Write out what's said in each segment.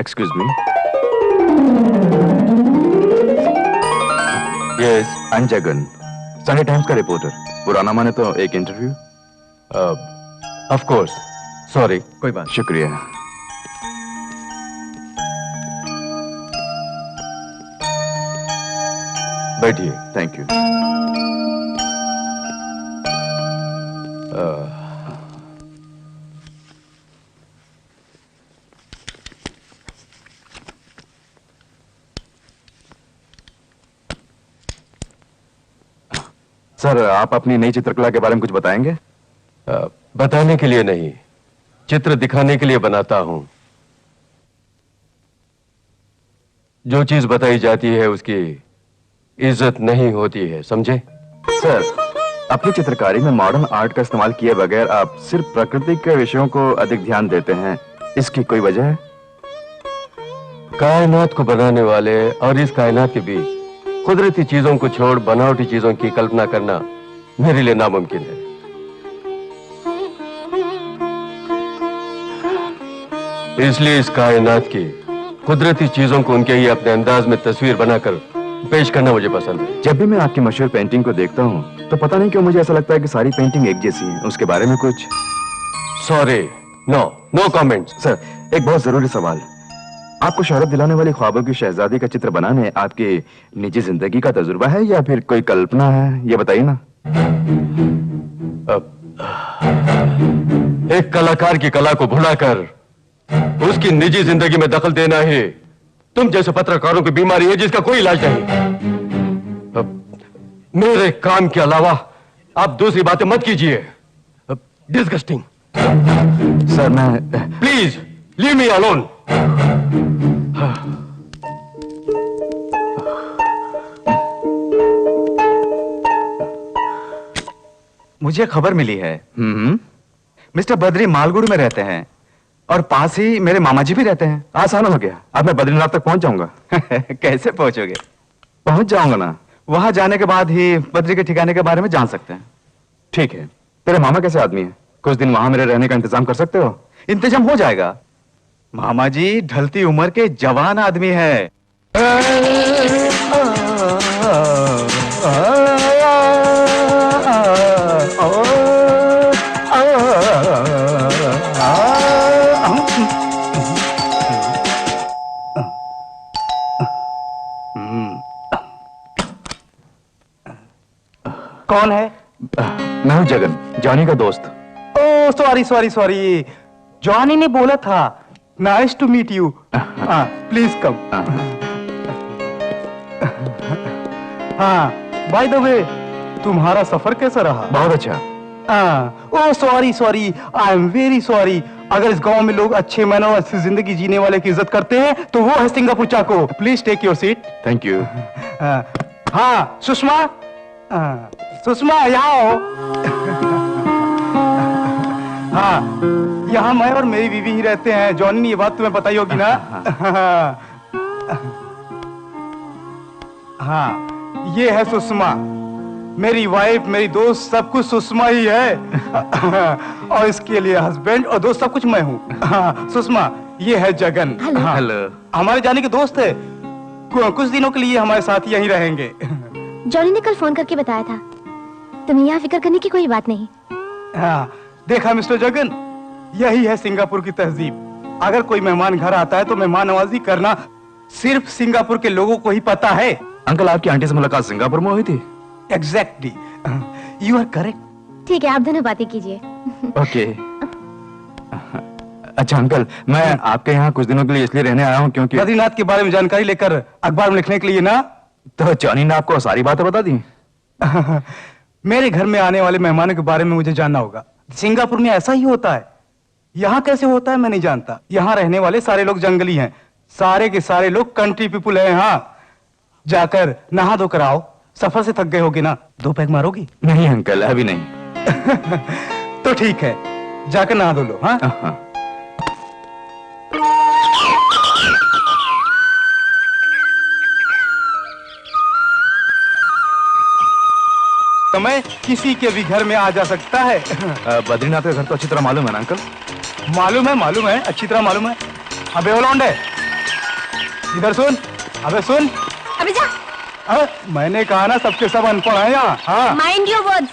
Excuse me. Yes, I'm Jagan. Sunday Times का reporter. पुराना माने तो एक इंटरव्यू. Of course. Sorry. कोई बात. शुक्रिया. बैठिए. Thank you. सर, आप अपनी नई चित्रकला के बारे में कुछ बताएंगे? बताने के लिए नहीं, चित्र दिखाने के लिए बनाता हूं. जो चीज बताई जाती है उसकी इज्जत नहीं होती है, समझे? सर, अपनी चित्रकारी में मॉडर्न आर्ट का इस्तेमाल किए बगैर आप सिर्फ प्रकृति के विषयों को अधिक ध्यान देते हैं. इसकी कोई वजह है? कायनात को बनाने वाले और इस कायनात के बीच कुदरती चीजों को छोड़ बनावटी चीजों की कल्पना करना मेरे लिए नामुमकिन है. इसलिए इस कायनात की कुदरती चीजों को उनके ही अपने अंदाज में तस्वीर बनाकर पेश करना मुझे पसंद है. जब भी मैं आपकी मशहूर पेंटिंग को देखता हूँ तो पता नहीं क्यों मुझे ऐसा लगता है कि सारी पेंटिंग एक जैसी है. उसके बारे में कुछ? Sorry, no comments. सर, एक बहुत जरूरी सवाल. आपको शोहरत दिलाने वाली ख्वाबों की शहजादी का चित्र बनाने आपकी निजी जिंदगी का तजुर्बा है या फिर कोई कल्पना है? ये बताइए ना. एक कलाकार की कला को भुलाकर उसकी निजी जिंदगी में दखल देना ही तुम जैसे पत्रकारों की बीमारी है जिसका कोई इलाज नहीं. मेरे काम के अलावा आप दूसरी बातें मत कीजिए. डिस्गस्टिंग. सर, मैं प्लीज लीव मी अलोन. मुझे खबर मिली है. मिस्टर बद्री मालगुड़ी में रहते हैं और पास ही मेरे मामा जी भी रहते हैं. आसान हो गया. अब मैं बद्रीनाथ तक पहुंच जाऊंगा. कैसे पहुंचोगे? पहुंच जाऊंगा ना. वहां जाने के बाद ही बद्री के ठिकाने के बारे में जान सकते हैं. ठीक है. तेरे मामा कैसे आदमी है? कुछ दिन वहां मेरे रहने का इंतजाम कर सकते हो? इंतजाम हो जाएगा. मामा जी ढलती उम्र के जवान आदमी है. कौन है? मैं हूं जगन, जॉनी का दोस्त. ओह, सॉरी. जॉनी ने बोला था nice to meet you. Please come. हाँ, बाय द वे, तुम्हारा सफर कैसा रहा? बहुत अच्छा. Oh, sorry. I am very sorry. अगर इस गांव में लोग अच्छे मैनर और अच्छी जिंदगी जीने वाले की इज्जत करते हैं तो वो है Singapore Chacko. Please take your seat. Thank you. हाँ, सुषमा. सुषमा, यहाँ आओ. हाँ, यहाँ मैं और मेरी बीवी ही रहते हैं. जॉनी ने ये बात तुम्हें बताई होगी ना? हाँ, ये है सुषमा, मेरी वाइफ, मेरी दोस्त, सब कुछ सुषमा ही है. और इसके लिए हस्बैंड और दोस्त सब कुछ मैं हूँ. सुषमा, ये है जगन. हेलो. हमारे जाने के दोस्त है. कुछ दिनों के लिए हमारे साथ यहीं रहेंगे. जॉनी ने कल फोन करके बताया था. तुम्हें यहाँ फिक्र करने की कोई बात नहीं. हाँ, देखा मिस्टर जगन, यही है सिंगापुर की तहजीब. अगर कोई मेहमान घर आता है तो मेहमान नवाजी करना सिर्फ सिंगापुर के लोगों को ही पता है. अंकल, आपकी आंटी से मुलाकात सिंगापुर में हुई थी? एग्जैक्टली. You are correct. ठीक है, आप दोनों बातें कीजिए. ओके. अच्छा अंकल, मैं आपके यहाँ कुछ दिनों के लिए इसलिए रहने आया हूँ क्योंकि बद्रीनाथ के बारे में जानकारी लेकर अखबार में लिखने के लिए ना. तो जॉनी ने आपको सारी बातें बता दी? मेरे घर में आने वाले मेहमानों के बारे में मुझे जानना होगा. सिंगापुर में ऐसा ही होता है. यहाँ कैसे होता है मैं नहीं जानता. यहाँ रहने वाले सारे लोग जंगली हैं. सारे के सारे लोग कंट्री पीपुल हैं. हाँ, जाकर नहा धोकर आओ. सफर से थक गए होगे ना. 2 पैग मारोगी? नहीं अंकल, अभी नहीं. तो ठीक है, जाकर नहा धो लो. हाँ, समय किसी के भी घर में आ जा सकता है. बद्रीनाथ का घर तो अच्छी तरह मालूम है ना अंकल? मालूम है, अच्छी तरह मालूम है. अबे लौंडे, इधर सुन, अबे सुन। अबे जा। मैंने कहा ना सबके सब अनपढ़ हैं यहाँ। हाँ माइंड योर वर्ड्स।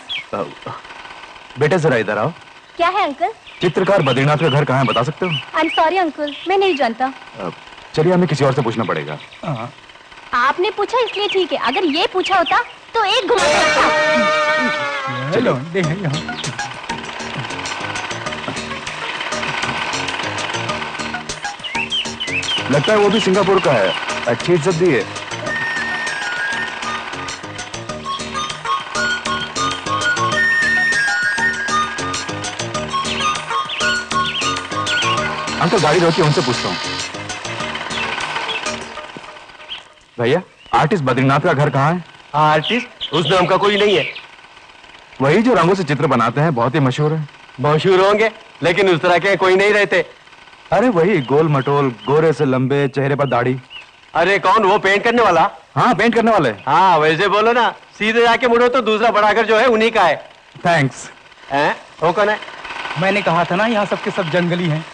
बेटा जरा इधर आओ। क्या है अंकल? चित्रकार बद्रीनाथ का घर कहाँ है बता सकते हो? आई एम सॉरी अंकल, मैं नहीं जानता। चलिए हमें किसी और से पूछना पड़ेगा। हाँ। आपने पूछा इसलिए ठीक है, अगर ये पूछा होता तो एक घुमा सकता। चलो देख यहाँ। लगता है वो भी सिंगापुर का है। अच्छी इज्जत दी है। अंकल गाड़ी रोकिए, उनसे पूछता हूँ। भैया आर्टिस्ट बद्रीनाथ का घर कहाँ है? आर्टिस्ट उस नाम का कोई नहीं है। वही जो रंगों से चित्र बनाते हैं, बहुत ही मशहूर है। मशहूर होंगे लेकिन उस तरह के कोई नहीं रहते। अरे वही गोल मटोल, गोरे से लंबे, चेहरे पर दाढ़ी। अरे कौन, वो पेंट करने वाला? हाँ पेंट करने वाले। हाँ वैसे बोलो ना, सीधे जाके मुड़ो तो दूसरा बड़ा घर जो है उन्हीं का है। थैंक्स। हैं? वो कौन है? मैंने कहा था ना यहाँ सबके सब जंगली हैं।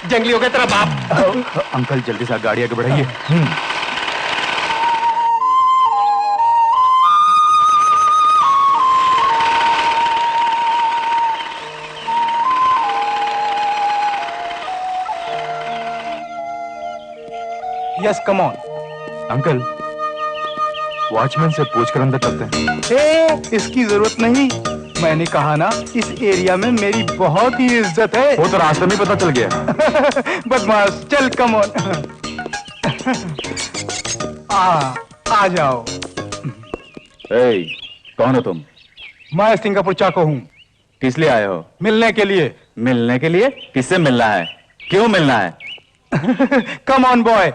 जंगली हो गया तेरा बाप। अंकल जल्दी से गाड़ी आगे बढ़ाइए। Yes come on. Uncle watchman से पूछकर अंदर चलते हैं। इसकी जरूरत नहीं। मैंने कहा ना इस एरिया में मेरी बहुत ही इज्जत है। वो तो रास्ते में पता चल गया। बदमाश, चल कम ऑन। आ जाओ। कौन हो तुम? मैं सिंगापुर चाको हूँ। किस लिए आए हो? मिलने के लिए। मिलने के लिए? किससे मिलना है? क्यों मिलना है? कम ऑन बॉय,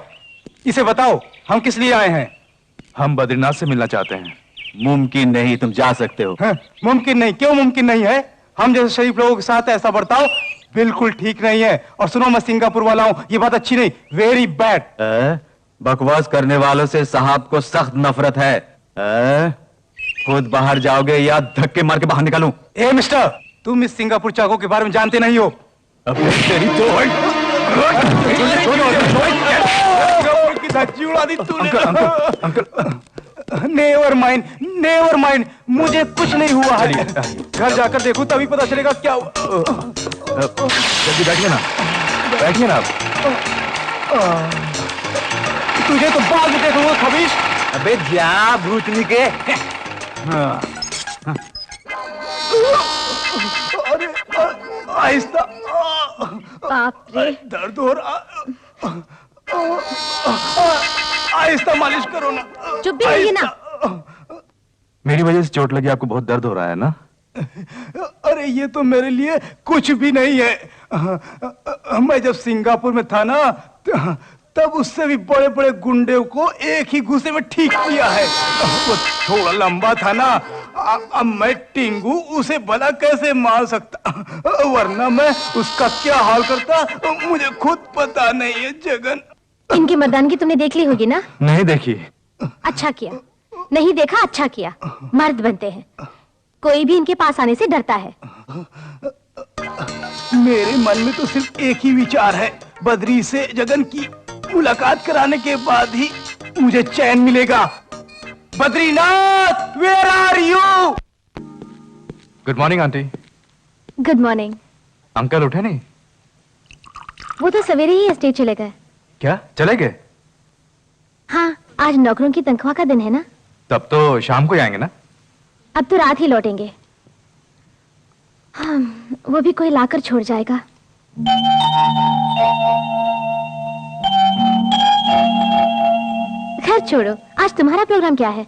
इसे बताओ हम किस लिए आए हैं? हम बद्रीनाथ से मिलना चाहते हैं। मुमकिन नहीं, तुम जा सकते हो। मुमकिन नहीं? क्यों मुमकिन नहीं है? हम जैसे शरीफ लोगों के साथ ऐसा बर्ताव बिल्कुल ठीक नहीं है। और सुनो, मैं सिंगापुर वाला हूँ, ये बात अच्छी नहीं, वेरी बैड। बकवास करने वालों से साहब को सख्त नफरत है। खुद बाहर जाओगे या धक्के मार के बाहर निकालूं? ए मिस्टर, तुम इस सिंगापुर चाको के बारे में जानते नहीं हो। तेरी तो नेवर माइंड, नेवर माइंड, मुझे कुछ नहीं हुआ है। घर जाकर देखूं तभी पता चलेगा क्या हुआ। जल्दी बैठिए ना, बैठिए ना आप। तुझे तो बाद में देखूंगा खबीश। अबे जा भूतनी के। अरे आहिस्ता। बाप रे। दर्द हो रहा। आहिस्ता मालिश करो ना। चुप भी रहिए ना। मेरी वजह से चोट लगी, आपको बहुत दर्द हो रहा है ना? अरे ये तो मेरे लिए कुछ भी नहीं है। मैं जब सिंगापुर में था ना, तब उससे भी बड़े बड़े गुंडे को एक ही घूसे में ठीक किया है। वो थोड़ा लंबा था ना, अब मैं टिंगू उसे भला कैसे मार सकता, वरना मैं उसका क्या हाल करता मुझे खुद पता नहीं है। जगन, इनकी मर्दानगी तुमने देख ली होगी ना? नहीं देखी। अच्छा किया, नहीं देखा अच्छा किया। मर्द बनते हैं, कोई भी इनके पास आने से डरता है। मेरे मन में तो सिर्फ एक ही विचार है, बद्री से जगन की मुलाकात कराने के बाद ही मुझे चैन मिलेगा। Badrinath, where are you? Good morning aunty. Good morning. Uncle उठे नहीं? वो तो सवेरे ही एस्टेट चले गए। क्या चले गए? हाँ, आज नौकरों की तनख्वाह का दिन है ना। तब तो शाम को ही आएंगे ना? अब तो रात ही लौटेंगे। हाँ, वो भी कोई लाकर छोड़ जाएगा। खैर छोड़ो, आज तुम्हारा प्रोग्राम क्या है?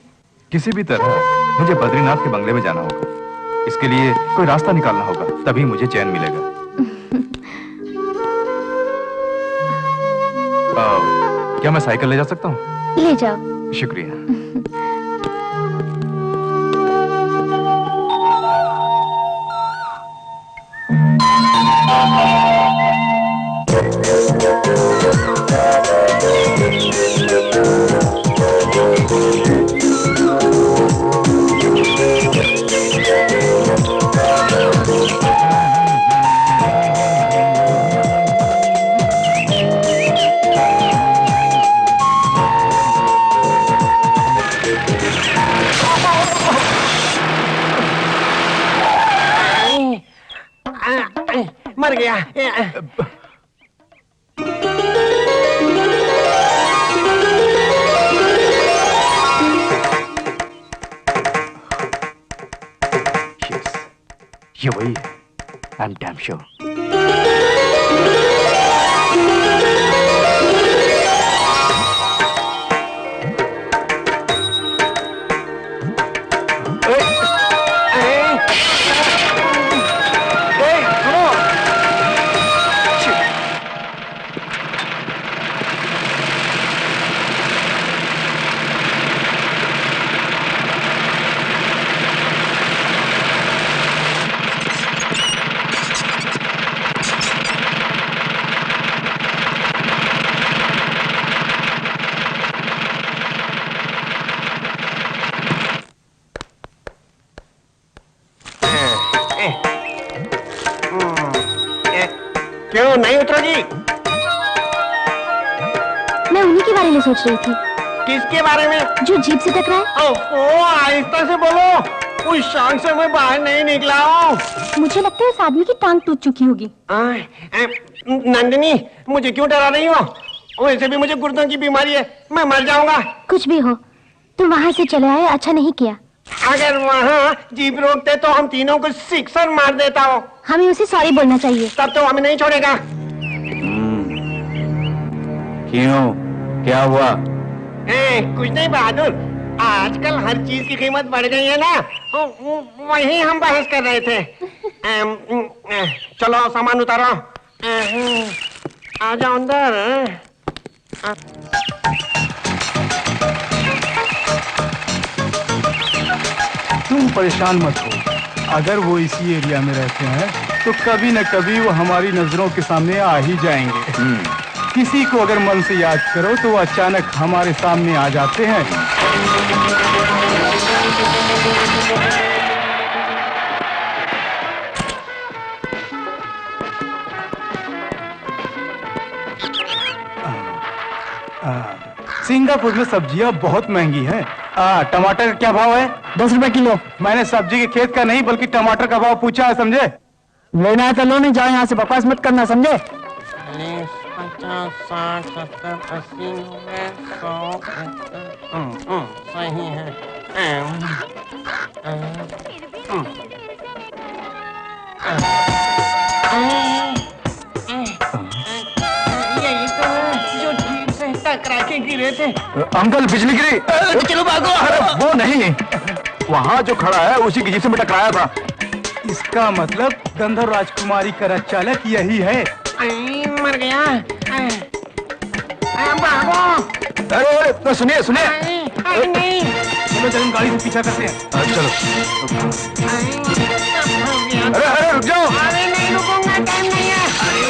किसी भी तरह मुझे बद्रीनाथ के बंगले में जाना होगा। इसके लिए कोई रास्ता निकालना होगा, तभी मुझे चैन मिलेगा। क्या मैं साइकिल ले जा सकता हूँ? ले जाओ। शुक्रिया। गया। ये वही है। I am damn sure. क्यों नहीं उतरोगी? मैं उन्हीं के बारे में सोच रही थी किसके बारे में? जो जीप से टकराए। ओह, आहिस्ता से बोलो, उस शांग से मैं बाहर नहीं निकला हूँ। मुझे लगता है उस आदमी की टांग टूट चुकी होगी। नंदिनी, मुझे क्यों डरा रही हो? वैसे भी मुझे गुर्दों की बीमारी है, मैं मर जाऊंगा। कुछ भी हो, तुम वहाँ से चले आए, अच्छा नहीं किया। अगर वहाँ जीप रोकते तो हम तीनों को सिक्सर मार देता हूँ। हमें उसे सॉरी बोलना चाहिए। तब तो हमें नहीं छोड़ेगा। क्यों, क्या हुआ? कुछ नहीं बहादुर, आजकल हर चीज की कीमत बढ़ गई है ना, वही हम बहस कर रहे थे। चलो सामान उतारो, आ जाओ अंदर। तुम परेशान मत हो, अगर वो इसी एरिया में रहते हैं तो कभी न कभी वो हमारी नजरों के सामने आ ही जाएंगे। किसी को अगर मन से याद करो तो वो अचानक हमारे सामने आ जाते हैं। सिंगापुर में सब्जियां बहुत महंगी हैं। टमाटर का क्या भाव है? 10 रुपए किलो। मैंने सब्जी के खेत का नहीं बल्कि टमाटर का भाव पूछा है, समझे? लेना है तो लो, नहीं जाओ यहाँ से, बकवास मत करना, समझे? 50, 60, 70, 80, 100। सही है। यही तो है जो जीप से टकरा के गिरे थे। अंकल, बिजली गिरी। चलो भागो। अरे वो नहीं, वहाँ जो खड़ा है उसी की जीप से मैं टकराया था। इसका मतलब गंधर्व राजकुमारी का रथ चालक यही है। मर गया। भागो। अरे तो सुनिए सुनिए। नहीं। चलो चलो, हम गाड़ी से पीछा करते हैं। चलो। अरे अरे रुक जाओ। अरे नहीं रुकूंगा, टाइम नहीं है। अरे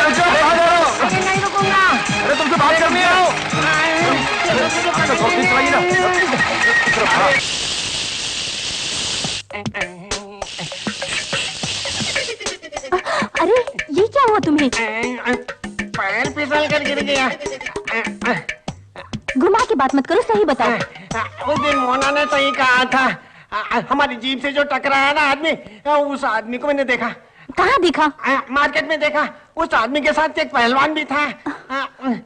रुक जाओ, कहाँ जा रहे हो? अरे नहीं रुकूंगा। अरे तुमसे बात करनी है। थोड़ी तेज चलाइए ना। अरे ये क्या हुआ तुम्हें? पैर फिसल कर गिर गया। घुमा के बात मत करो, सही बताओ। उस दिन मोना ने सही कहा था, हमारी जीप से जो टकराया ना आदमी, उस आदमी को मैंने देखा। कहाँ देखा? मार्केट में देखा। उस आदमी के साथ एक पहलवान भी था।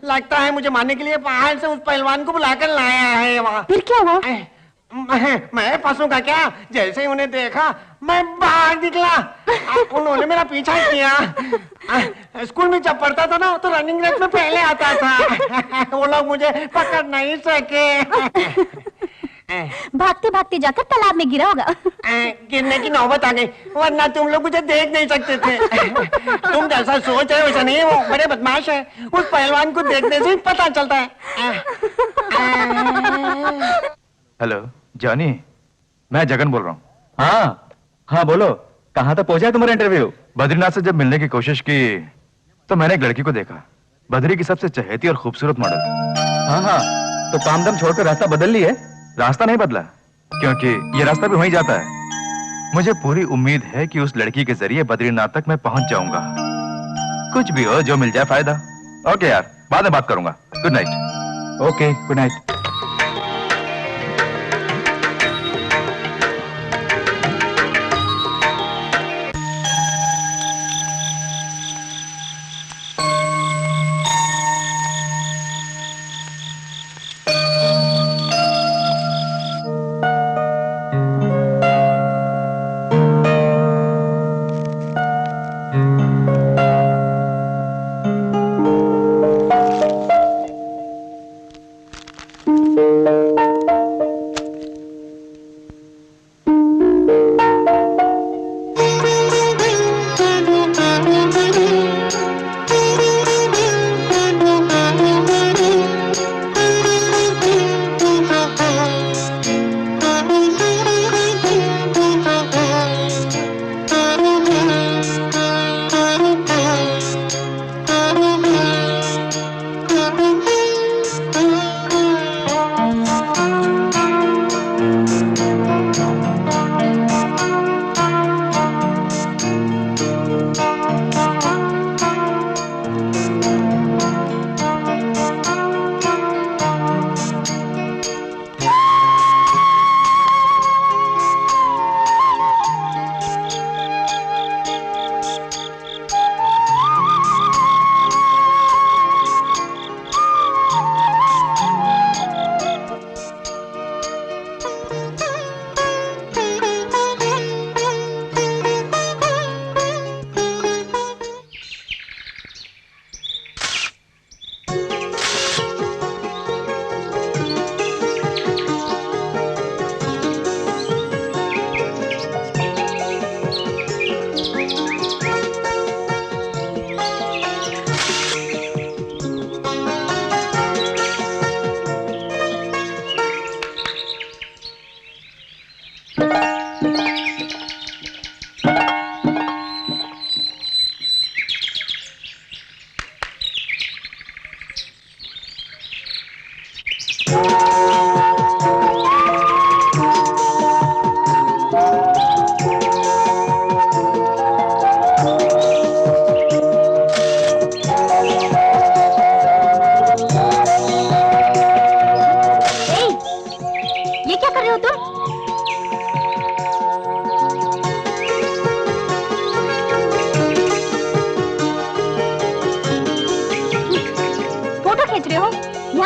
लगता है मुझे मारने के लिए पहाड़ से उस पहलवान को बुलाकर लाया है वहाँ। फिर क्या हुआ? मैं फंसूंगा क्या? जैसे ही उन्हें देखा मैं बाहर निकला, उन्होंने मेरा पीछा किया। स्कूल में जब पढ़ता था ना तो रनिंग रेस में पहले आता था। वो लोग मुझे पकड़ नहीं सके। भागते भागते जाकर तालाब में गिरा होगा। गिरने की नौबत आ गई, वरना तुम लोग मुझे देख नहीं सकते थे। तुम जैसा सोच है वैसा नहीं, वो बड़े बदमाश है। उस पहलवान को देखने से ही पता चलता है। हेलो जॉनी, मैं जगन बोल रहा हूँ। हाँ हाँ बोलो, कहाँ तक पहुंचा है तुम्हारा इंटरव्यू? बद्रीनाथ से जब मिलने की कोशिश की तो मैंने एक लड़की को देखा, बद्री की सबसे चहेती और खूबसूरत मॉडल। हाँ हाँ, तो काम धाम छोड़कर रास्ता बदल ली है? रास्ता नहीं बदला, क्योंकि ये रास्ता भी वहीं जाता है। मुझे पूरी उम्मीद है कि उस लड़की के जरिए बद्रीनाथ तक मैं पहुंच जाऊंगा। कुछ भी हो, जो मिल जाए फायदा। ओके यार, बाद में बात करूंगा। Good night. Okay, good night.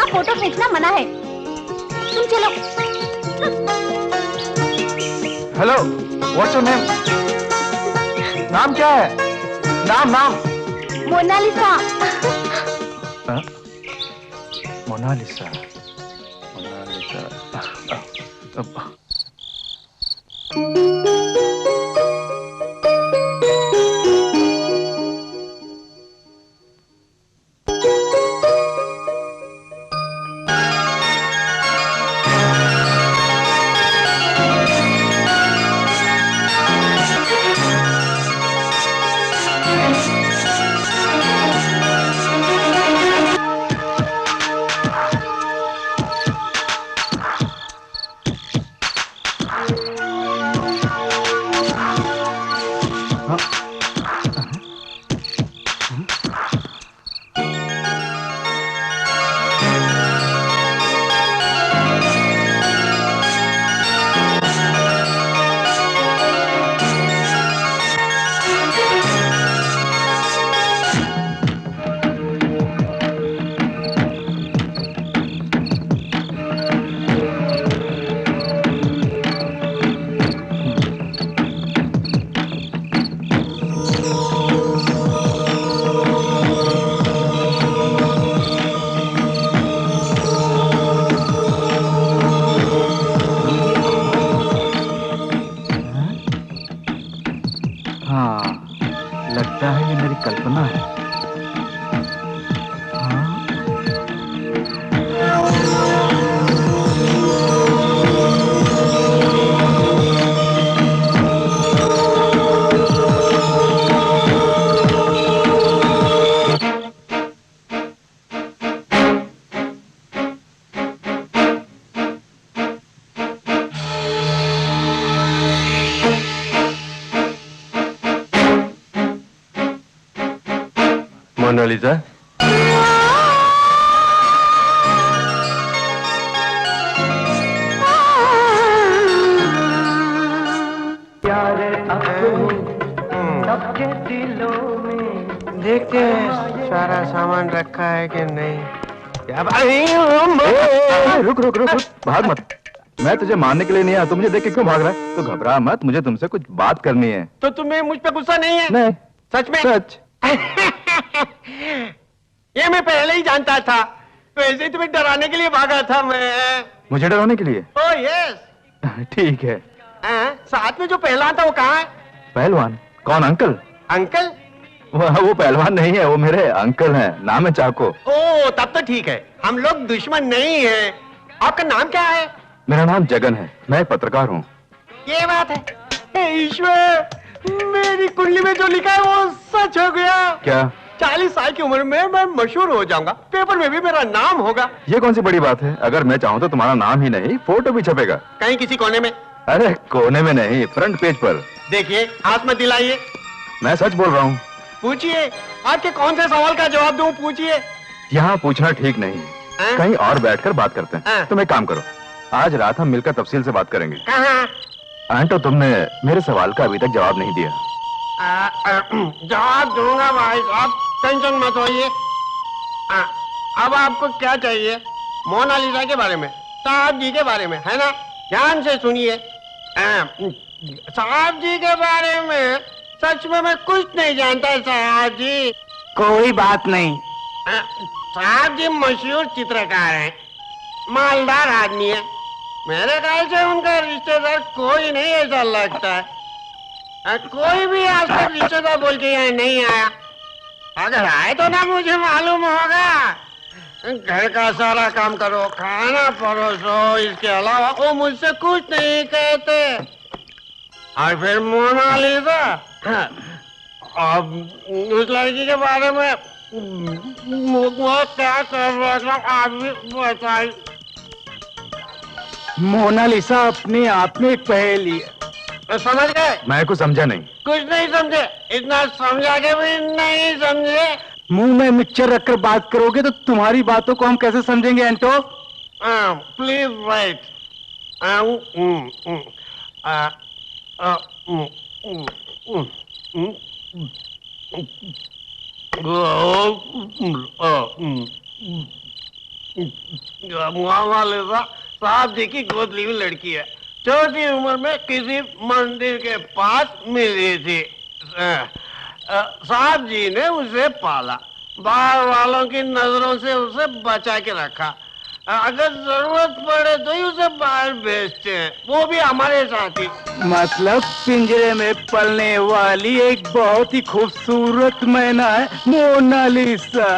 यहाँ फोटो खींचना मना है। तुम चलो। Hello, what's your name? नाम क्या है? नाम मोनालिसा। मोनालिसा। लगता है ये मेरी कल्पना है। मोनालिसा, सबके दिलों में देखते हैं सारा सामान रखा है कि नहीं। रुक रुक रुक रुक, भाग मत। मैं तुझे मारने के लिए नहीं आया, तू मुझे देख के क्यों भाग रहा है? तू घबरा मत, मुझे तुमसे कुछ बात करनी है। तो तुम्हें मुझ पे गुस्सा नहीं है? नहीं। सच में? सच। ये मैं पहले ही जानता था, वैसे ही तुम्हें डराने के लिए भागा था मैं। मुझे डराने के लिए? Oh yes. ठीक है। साथ में जो पहलवान था वो कहाँ है? पहलवान? कौन? अंकल? अंकल? वो पहलवान नहीं है, वो मेरे अंकल हैं, नाम है चाको। ओ तब तो ठीक है, हम लोग दुश्मन नहीं हैं। आपका नाम क्या है? मेरा नाम जगन है, मैं एक पत्रकार हूँ। ये बात है। हे ईश्वर, मेरी कुंडली में जो लिखा है वो सच हो गया। क्या? 40 साल की उम्र में मैं मशहूर हो जाऊंगा, पेपर में भी मेरा नाम होगा। ये कौन सी बड़ी बात है? अगर मैं चाहूँ तो तुम्हारा नाम ही नहीं, फोटो भी छपेगा। कहीं किसी कोने में? अरे कोने में नहीं, फ्रंट पेज पर। देखिए, हाथ मत दिलाइए। मैं सच बोल रहा हूँ। पूछिए, आपके कौन से सवाल का जवाब दूं? पूछिए। यहाँ पूछना ठीक नहीं, कहीं और बैठकर बात करते हैं। तुम एक काम करो, आज रात हम मिलकर तफसील से बात करेंगे। कहाँ? आंटो, तुमने मेरे सवाल का अभी तक जवाब नहीं दिया। जवाब दूंगा भाई साहब, टेंशन मत होइए। अब आपको क्या चाहिए? मोनालिसा के बारे में, साहब जी के बारे में, है ना? ध्यान से सुनिए। साहब जी के बारे में सच में मैं कुछ नहीं जानता साहब जी। कोई बात नहीं। साहब जी मशहूर चित्रकार हैं, मालदार आदमी है। मेरे ख्याल से उनका रिश्तेदार कोई नहीं ऐसा लगता है। कोई भी आज तक रिश्तेदार बोल के यहाँ नहीं आया। अगर आए तो ना मुझे मालूम होगा। घर का सारा काम करो, खाना परोसो, इसके अलावा वो मुझसे कुछ नहीं कहते। और फिर मोनालिसा, अब उस लड़की के बारे में वो क्या कर रहा था आप भी बताइए। मोनालिसा अपने आप में एक पहेली है। तो समझ गए? मैं कुछ समझा नहीं। कुछ नहीं समझे? इतना समझा के भी नहीं समझे? मुंह में मिक्सचर रखकर बात करोगे तो तुम्हारी बातों को हम कैसे समझेंगे एंटो? Please wait. मोनालिसा साहब जी की गोद ली हुई लड़की है। छोटी उम्र में किसी मंदिर के पास मिली थी। साहब जी ने उसे पाला, बाहर वालों की नजरों से उसे बचा के रखा। अगर जरूरत पड़े तो ही उसे बाहर भेजते हैं, वो भी हमारे साथ ही। मतलब पिंजरे में पलने वाली एक बहुत ही खूबसूरत मैना है मोनालिसा।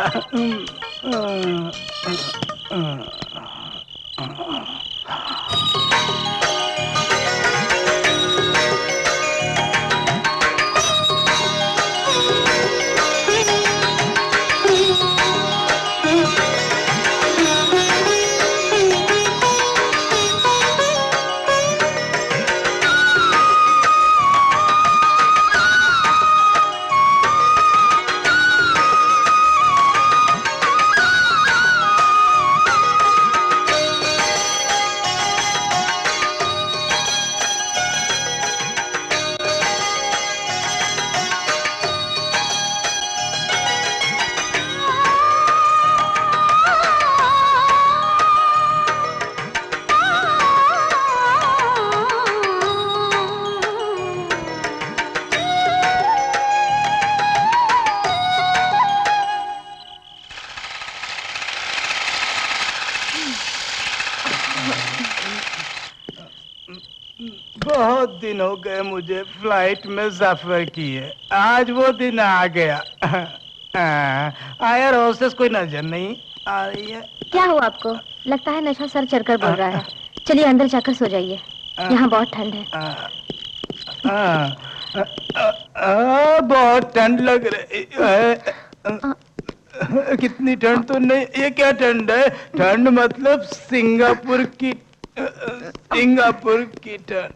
बहुत दिन हो गए मुझे फ्लाइट में सफर किए, आज वो दिन आ गया। एयर होस्टेस कोई नजर नहीं आ रही है। क्या हुआ आपको? लगता है नशा सर चढ़कर बोल रहा है। चलिए अंदर जाकर सो जाइए, यहाँ बहुत ठंड है। बहुत ठंड लग रही है। कितनी ठंड तो नहीं, ये क्या ठंड है? ठंड मतलब सिंगापुर की ठंड।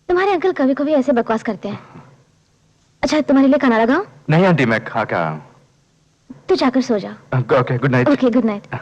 तुम्हारे अंकल कभी कभी ऐसे बकवास करते हैं। अच्छा तुम्हारे लिए खाना लगाऊं? नहीं आंटी, मैं खा के आया हूं। तो जाकर सो जा। Okay, good night. Okay, good night.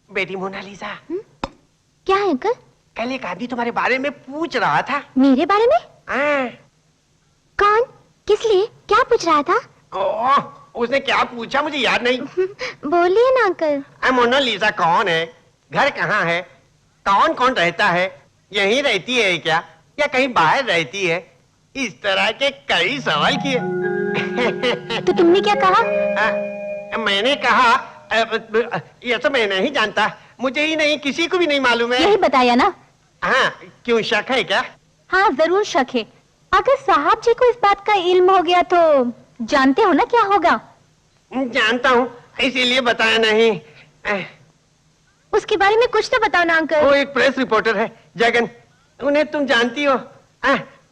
बेटी मोनालिसा, क्या है अंकल? कल एक आदमी तुम्हारे बारे में पूछ रहा था। मेरे बारे में? हाँ। कौन? किस लिए? क्या पूछ रहा था? उसने क्या पूछा मुझे याद नहीं। बोलिए ना अंकल। मोनालिसा कौन है, घर कहाँ है, कौन कौन रहता है, यहीं रहती है क्या या कहीं बाहर रहती है, इस तरह के कई सवाल किए। तो तुमने क्या कहा? मैंने कहा ये तो मैं नहीं जानता, मुझे ही नहीं किसी को भी नहीं मालूम है। यही बताया ना। हाँ, क्यों शक है क्या? हाँ जरूर शक है। अगर साहब जी को इस बात का इल्म हो गया तो जानते हो ना क्या होगा? जानता हूँ, इसीलिए बताया नहीं। उसके बारे में कुछ तो बताओ ना अंकल। वो एक प्रेस रिपोर्टर है, जगन, उन्हें तुम जानती हो?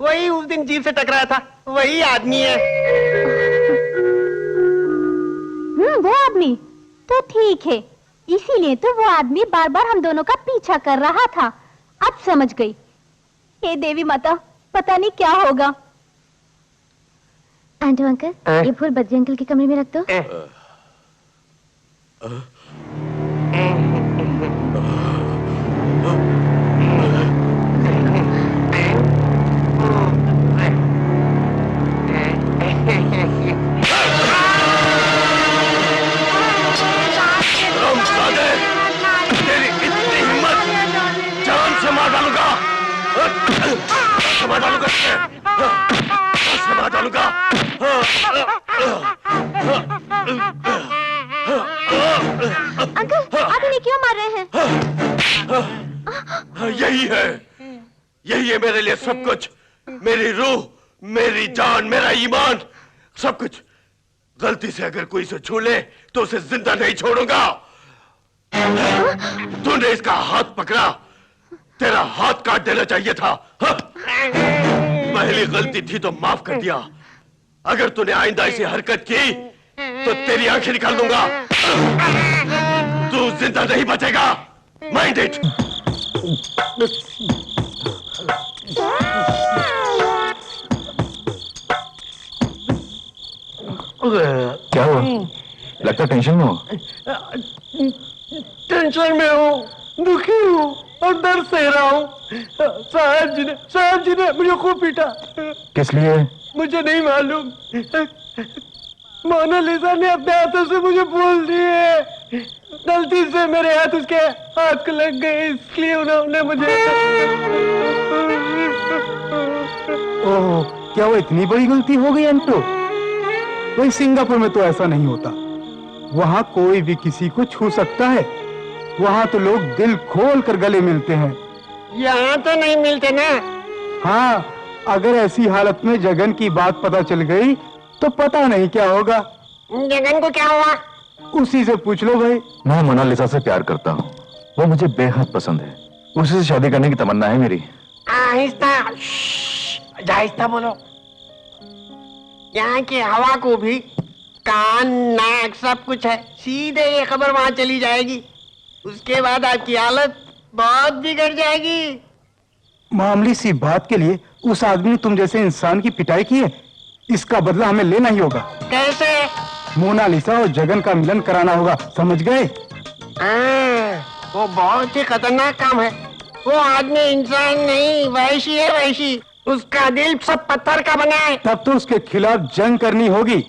वही उस दिन जीप से टकराया था, वही आदमी है। वो आदमी तो ठीक है, इसीलिए तो वो आदमी बार बार हम दोनों का पीछा कर रहा था। अब समझ गई। हे देवी माता, पता नहीं क्या होगा। आंटू अंकल, ये फूल बद्री अंकल के कमरे में रख दो। तेरी इतनी हिम्मत, जान से मार डालूंगा। से मार डालूंगा। अंकल आप इन्हें क्यों मार रहे हैं? यही है मेरे लिए सब कुछ। मेरी रूह, मेरी जान, मेरा ईमान, सब कुछ। गलती से अगर कोई इसे छू ले तो उसे जिंदा नहीं छोड़ूंगा। तूने इसका हाथ पकड़ा, तेरा हाथ काट देना चाहिए था। हाँ? पहली गलती थी तो माफ कर दिया। अगर तूने आइंदा ऐसी हरकत की तो तेरी आंखें निकाल दूंगा। तू जिंदा नहीं बचेगा। Mind it. क्या हुआ? लगता टेंशन में हो। टेंशन में हूँ, दुखी हूँ और दर्द सह रहा हूँ। साहब जी ने मुझे खूब पीटा। किस लिए? मुझे नहीं मालूम। मोनालिसा ने अपने हाथों से मुझे बोल दिए। गलती से मेरे हाथ उसके हाथ लग गए, इसलिए उन्होंने मुझे। ओह, क्या वो इतनी बड़ी गलती हो गई एंटो? वही सिंगापुर में तो ऐसा नहीं होता। वहाँ कोई भी किसी को छू सकता है। वहाँ तो लोग दिल खोल कर गले मिलते हैं। यहाँ तो नहीं मिलते ना। हाँ, अगर ऐसी हालत में जगन की बात पता चल गई तो पता नहीं क्या होगा। जगन को क्या हुआ? उसी से पूछ लो भाई। मैं मोनालिसा से प्यार करता हूँ। वो मुझे बेहद पसंद है। उसी से शादी करने की तमन्ना है मेरी। आहिस्ता, आहिस्ता बोलो। यहाँ की हवा को भी कान, नाक सब कुछ है। सीधे ये खबर वहां चली जाएगी। उसके बाद आपकी हालत बहुत बिगड़ जाएगी। मामूली सी बात के लिए उस आदमी ने तुम जैसे इंसान की पिटाई की है। इसका बदला हमें लेना ही होगा। कैसे? मोनालिसा और जगन का मिलन कराना होगा, समझ गए? वो बहुत ही खतरनाक काम है। वो आदमी इंसान नहीं, वैशी है, वैशी। उसका दिल सब पत्थर का बना है। तब तो उसके खिलाफ जंग करनी होगी।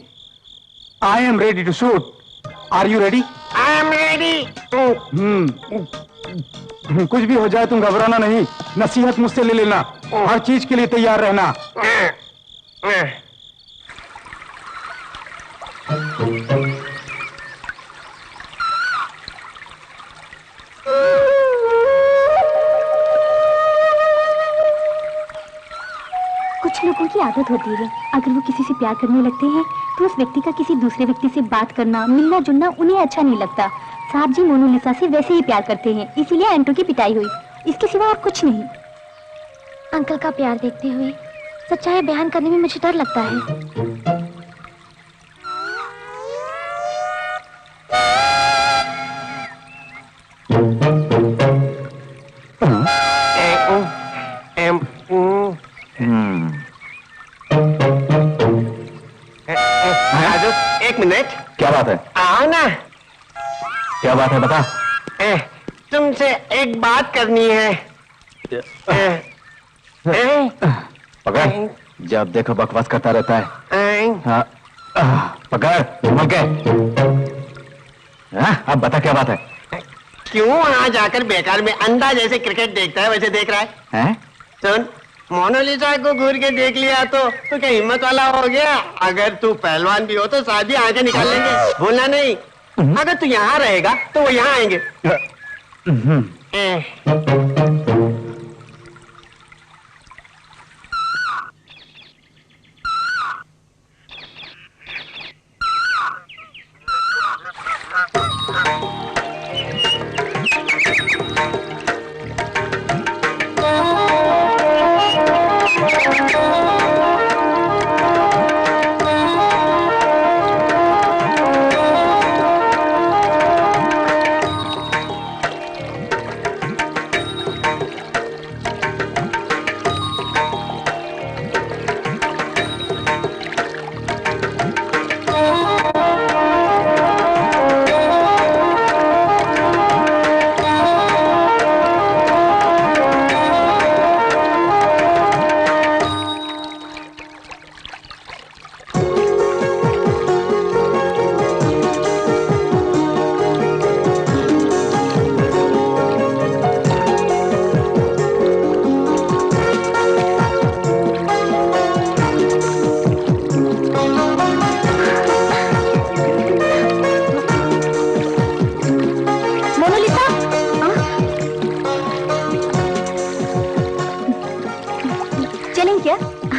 I am ready to shoot. Are you ready? I am ready. कुछ भी हो जाए तुम घबराना नहीं। नसीहत मुझसे ले लेना। हर चीज के लिए तैयार रहना। कुछ लोगों की आदत होती है, अगर वो किसी से प्यार करने लगते हैं तो उस व्यक्ति का किसी दूसरे व्यक्ति से बात करना, मिलना जुलना उन्हें अच्छा नहीं लगता। साहब जी मोनालिसा से वैसे ही प्यार करते हैं, इसीलिए एंटो की पिटाई हुई। इसके सिवा और कुछ नहीं। अंकल का प्यार देखते हुए सच्चाई बयान करने में मुझे डर लगता है। एक मिनट। क्या बात है? आओ ना। क्या बात है बता। तुमसे एक बात करनी है। पकड़, जब देखो बकवास करता रहता है। हाँ, पकड़ संभल के। हाँ, अब बता क्या बात है। क्यों वहां जाकर बेकार में अंधा जैसे क्रिकेट देखता है वैसे देख रहा है? हैं? सुन, मोनालिसा को घूर के देख लिया तो क्या हिम्मत वाला हो गया? अगर तू पहलवान भी हो तो शादी आंखें निकाल लेंगे, भूलना नहीं। अगर तू यहाँ रहेगा तो वो यहाँ आएंगे।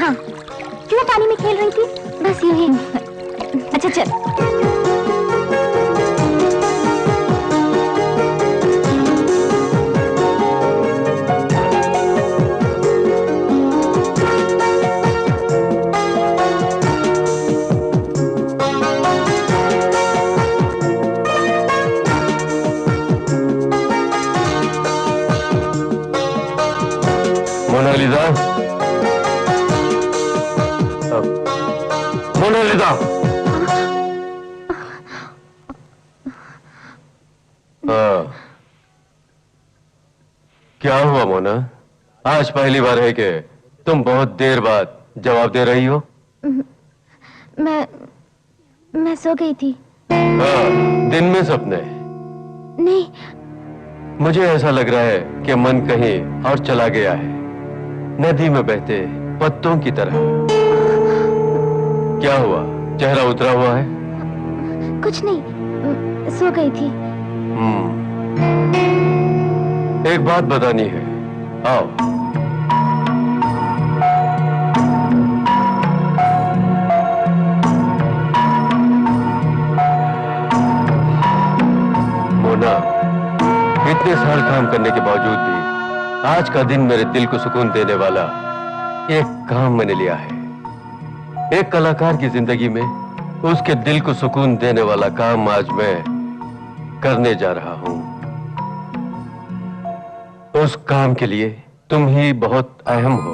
हाँ, क्यों पानी में खेल रही थी? बस यूं ही। अच्छा चल। मोनालिसा, मोनालिसा। हाँ, क्या हुआ मोना? आज पहली बार है कि तुम बहुत देर बाद जवाब दे रही हो। मैं सो गई थी। हाँ, दिन में सपने? नहीं। मुझे ऐसा लग रहा है कि मन कहीं और चला गया है, नदी में बहते पत्तों की तरह। क्या हुआ? चेहरा उतरा हुआ है? कुछ नहीं, सो गई थी। एक बात बतानी है, आओ। मोना, इतने साल काम करने के बावजूद भी आज का दिन मेरे दिल को सुकून देने वाला एक काम मैंने लिया है। एक कलाकार की जिंदगी में उसके दिल को सुकून देने वाला काम आज मैं करने जा रहा हूं। उस काम के लिए तुम ही बहुत अहम हो।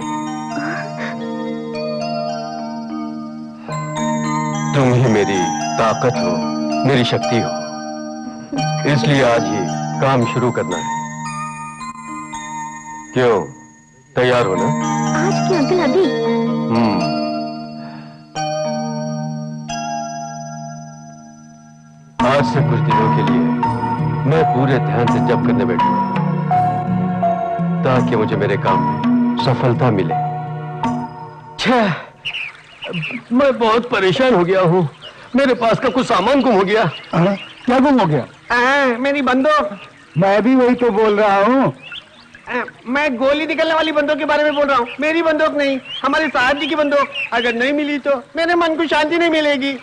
तुम ही मेरी ताकत हो, मेरी शक्ति हो। इसलिए आज ही काम शुरू करना है। क्यों, तैयार हो ना? आज क्यों अंकल, अभी? आज से कुछ दिनों के लिए मैं पूरे ध्यान से जप करने बैठूंगा ताकि मुझे मेरे काम में सफलता मिले। छह, मैं बहुत परेशान हो गया हूँ। मेरे पास का कुछ सामान गुम हो गया। क्या गुम हो गया? मेरी बंदूक। मैं भी वही तो बोल रहा हूँ। मैं गोली निकलने वाली बंदूक के बारे में बोल रहा हूँ। मेरी बंदूक नहीं, हमारे साहब जी की बंदूक। अगर नहीं मिली तो मेरे मन को शांति नहीं मिलेगी।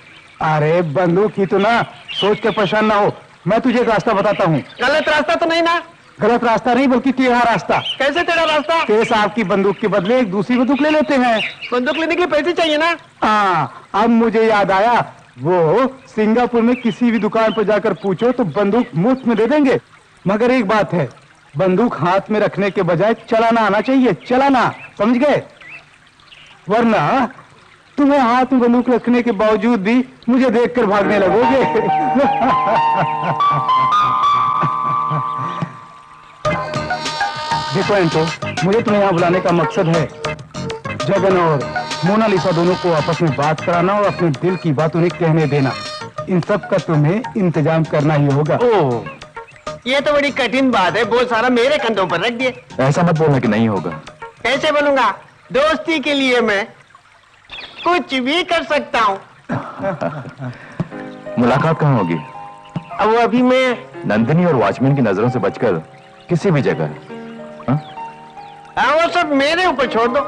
अरे बंदूक ही तो ना, सोच के परेशान ना हो। मैं तुझे एक रास्ता बताता हूँ। गलत रास्ता तो नहीं ना? गलत रास्ता नहीं, बल्कि टेढ़ा रास्ता। कैसे तेरा रास्ता? तेरे साहब की बंदूक के बदले एक दूसरी बंदूक ले लेते हैं। बंदूक लेने के लिए पैसे चाहिए ना? हाँ, अब मुझे याद आया। वो सिंगापुर में किसी भी दुकान पर जाकर पूछो तो बंदूक मुफ्त में दे देंगे। मगर एक बात है, बंदूक हाथ में रखने के बजाय चलाना आना चाहिए। चलाना, समझ गए? वरना तुम्हें हाथ में बंदूक रखने के बावजूद भी मुझे देखकर भागने लगोगे। देखो एंटो, मुझे तुम्हें यहाँ बुलाने का मकसद है जगन और मोनालिसा दोनों को आपस में बात कराना और अपने दिल की बात उन्हें कहने देना। इन सब का तुम्हें इंतजाम करना ही होगा। ओह, ये तो बड़ी कठिन बात है। बहुत सारा मेरे कंधों पर रख दिए। ऐसा मत बोलना कि नहीं होगा। कैसे बोलूंगा? दोस्ती के लिए मैं कुछ भी कर सकता हूँ। मुलाकात कहाँ होगी? अब अभी मैं नंदिनी और वॉचमैन की नजरों से बचकर किसी भी जगह। वो सब मेरे ऊपर छोड़ दो,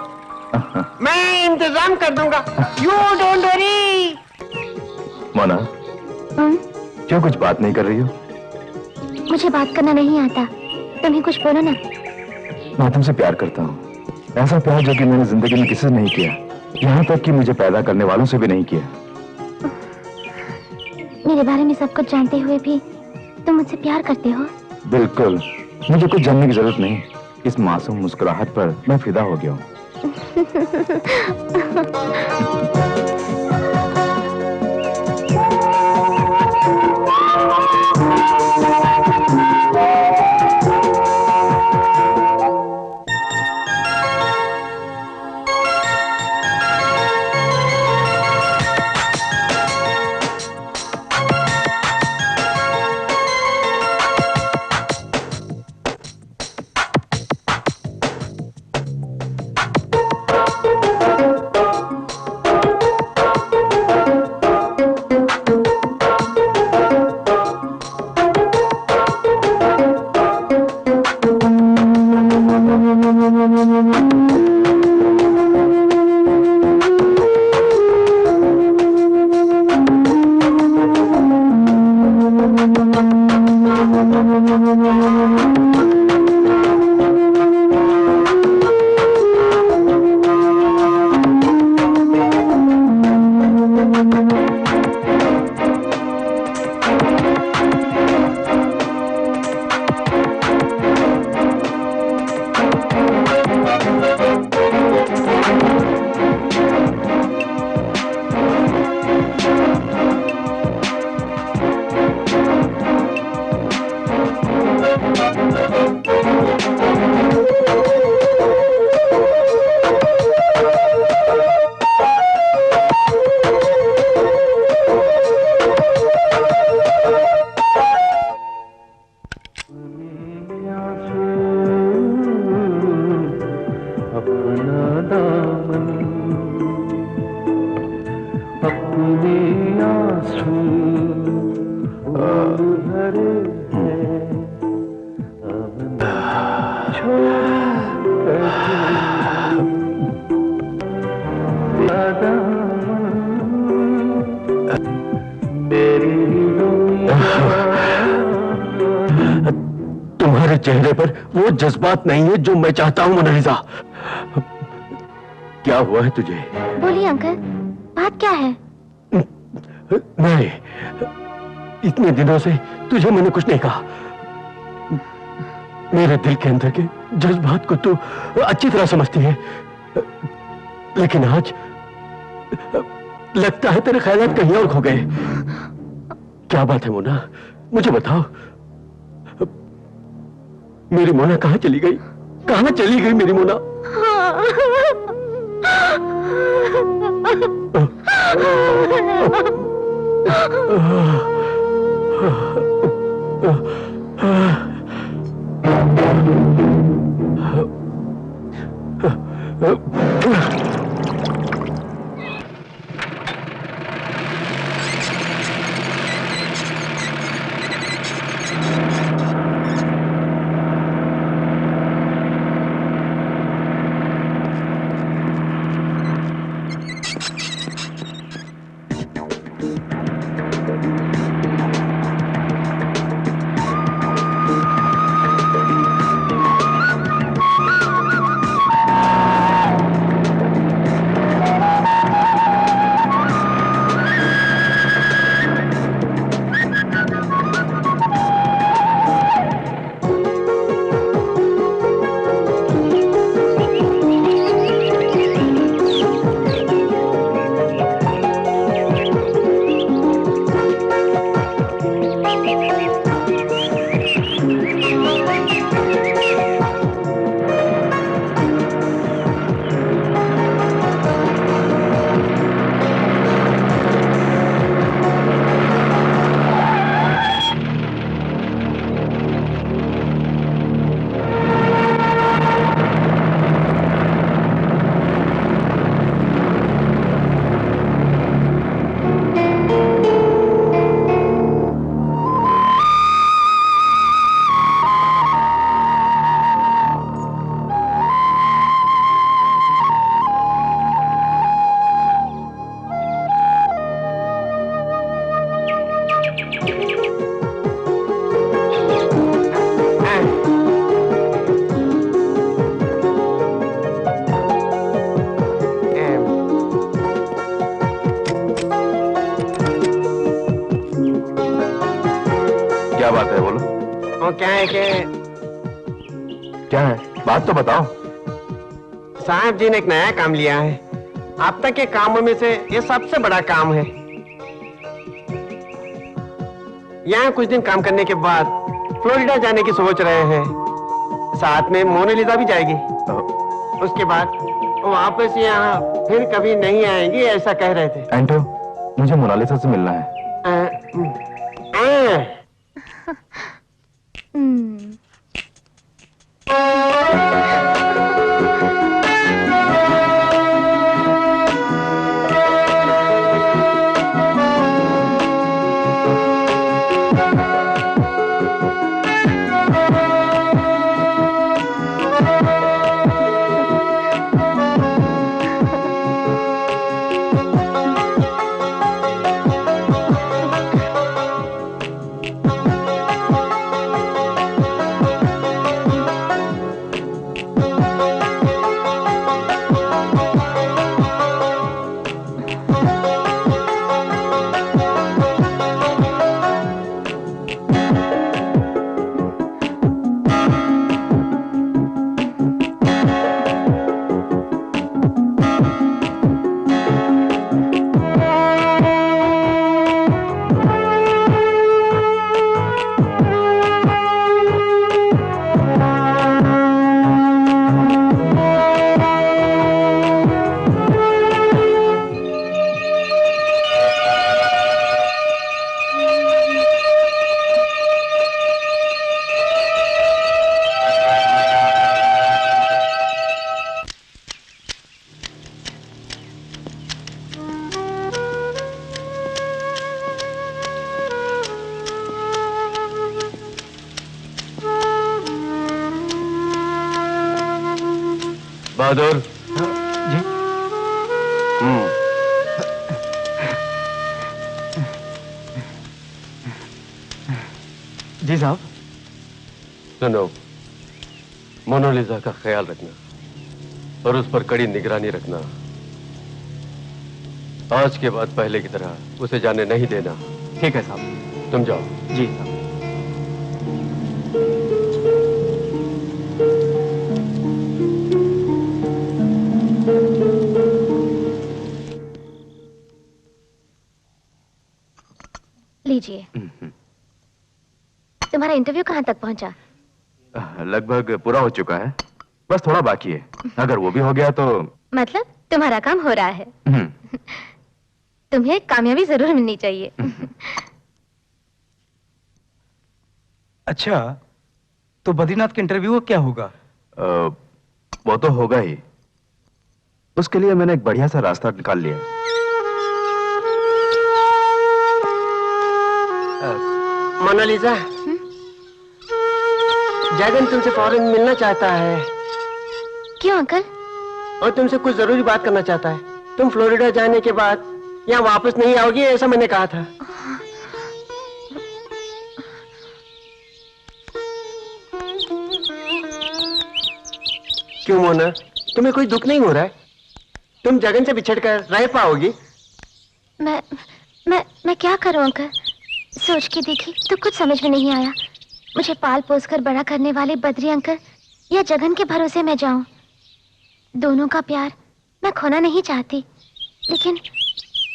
मैं इंतजाम कर दूंगा। You don't worry. मोना, क्यों कुछ बात नहीं कर रही हो? मुझे बात करना नहीं आता, तुम्हें कुछ बोलो ना। मैं तुमसे प्यार करता हूँ, ऐसा प्यार जो कि मैंने जिंदगी में किसी से नहीं किया, यहाँ तक कि मुझे पैदा करने वालों से भी नहीं किया। मेरे बारे में सब कुछ जानते हुए भी तुम मुझसे प्यार करते हो? बिल्कुल, मुझे कुछ जानने की जरूरत नहीं। इस मासूम मुस्कुराहट पर मैं फिदा हो गया हूँ। जज्बात नहीं है जो मैं चाहता हूं मोनालिसा। क्या हुआ है तुझे? बोलिए अंकल, बात क्या है? नहीं, इतने दिनों से तुझे मैंने कुछ नहीं कहा। मेरे दिल के अंदर के जज्बात को तू अच्छी तरह समझती है, लेकिन आज लगता है तेरे ख्यालात कहीं और खो गए। क्या बात है मोना, मुझे बताओ। मेरी मोना कहां चली गई? कहां चली गई मेरी मोना? क्या बात है, बोलो। वो क्या है कि क्या है, बात तो बताओ। साहब जी ने एक नया काम लिया है। अब तक के कामों में से ये सबसे बड़ा काम है। यहाँ कुछ दिन काम करने के बाद फ्लोरिडा जाने की सोच रहे हैं। साथ में मोनालिसा भी जाएगी। उसके बाद वापस यहाँ फिर कभी नहीं आएंगी, ऐसा कह रहे थे। एंटो, मुझे मोनालिसा से मिलना है। बहादुर। जी। जी साहब। सुनो, मोनालिसा का ख्याल रखना और उस पर कड़ी निगरानी रखना। आज के बाद पहले की तरह उसे जाने नहीं देना। ठीक है साहब। तुम जाओ। जी साहब। लीजिए। तुम्हारा इंटरव्यू कहाँ तक पहुंचा? लगभग पूरा हो चुका है, बस थोड़ा बाकी है। अगर वो भी हो गया तो मतलब तुम्हारा काम हो रहा है। हम्म, तुम्हें कामयाबी जरूर मिलनी चाहिए। अच्छा, तो बद्रीनाथ के इंटरव्यू का क्या होगा? वो तो होगा ही। उसके लिए मैंने एक बढ़िया सा रास्ता निकाल लिया। मोनालिसा, जगन तुमसे फौरन मिलना चाहता है क्यों अंकल? और तुमसे कुछ जरूरी बात करना चाहता है। तुम फ्लोरिडा जाने के बाद यहाँ वापस नहीं आओगी, ऐसा मैंने कहा था। क्यों मोना, तुम्हें कोई दुख नहीं हो रहा है? तुम जगन से बिछड़कर रह पाओगी? मैं क्या करूं अंकल? सोच के देखी तो कुछ समझ में नहीं आया। मुझे पाल पोस कर बड़ा करने वाले बद्री अंकल या जगन के भरोसे मैं जाऊं? दोनों का प्यार मैं खोना नहीं चाहती, लेकिन